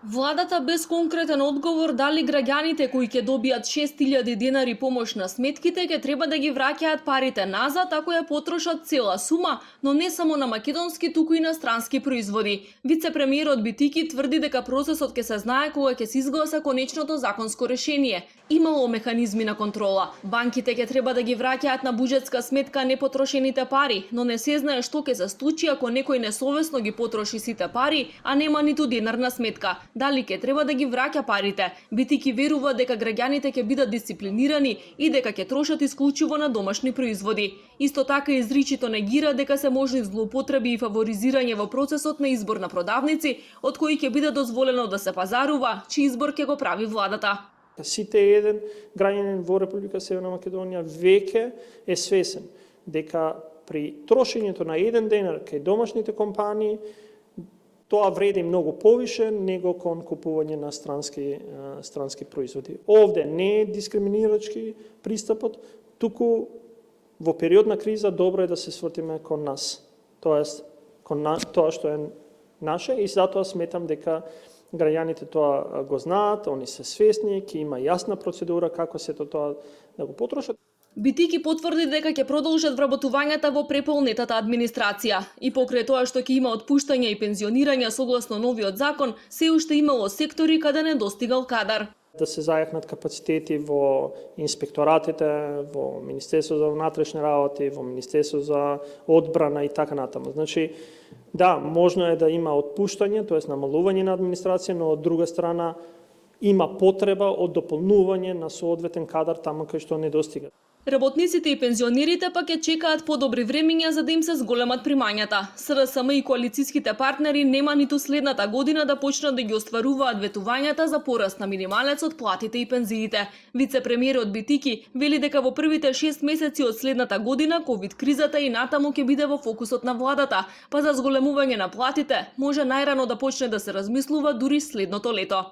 Владата без конкретен одговор дали граѓаните кои ќе добијат 6000 денари помош на сметките ќе треба да ги враќаат парите назад ако ја потрошат цела сума, но не само на македонски, туку и на странски производи. Вице-премиерот Битики тврди дека процесот ќе се знае кога ќе се изгласа конечното законско решение. Имало механизми на контрола. Банките ќе треба да ги враќаат на буџетска сметка непотрошените пари, но не се знае што ќе се случи ако некој несовесно ги потроши сите пари, а нема ниту динарна сметка. Дали ќе треба да ги враќа парите? Битики верува дека граѓаните ќе бидат дисциплинирани и дека ќе трошат исклучиво на домашни производи. Исто така изричито негира дека се можни злоупотреби и фаворизирање во процесот на избор на продавници, од кои ќе биде дозволено да се пазарува, чиј избор ќе го прави владата. Сите еден граѓанин во Република Северна Македонија веќе е свесен дека при трошењето на еден денар кај домашните компании тоа вреди многу повише него кон купување на странски производи. Овде не е дискриминирачки пристапот, туку во период на криза добро е да се свртиме кон нас. Тоест, тоа што е наше, и затоа сметам дека граѓаните тоа го знаат, они се свесни, ќе има јасна процедура како сето тоа да го потрошат. Битики потврди дека ќе продолжат вработувањата во преполнетата администрација и покрај тоа што ќе има отпуштање и пензионирање согласно новиот закон, се уште имало сектори каде недостигал кадар. Да се зајакнат капацитети во инспекторатите, во Министерство за внатрешни работи, во Министерство за одбрана и така натаму. Значи, да, можно е да има отпуштање, тоест намалување на администрација, но од друга страна има потреба од дополнување на соодветен кадар таму кај што недостига. Работниците и пензионерите пак ќе чекаат подобри времиња за да им се зголемат примањата. СРСМ и коалицијските партнери нема ниту следната година да почнат да ги остваруваат ветувањата за пораст на минималецот, платите и пензиите. Вице-премиерот Битики вели дека во првите 6 месеци од следната година ковид кризата и натаму ќе биде во фокусот на владата, па за зголемување на платите може најрано да почне да се размислува дури следното лето.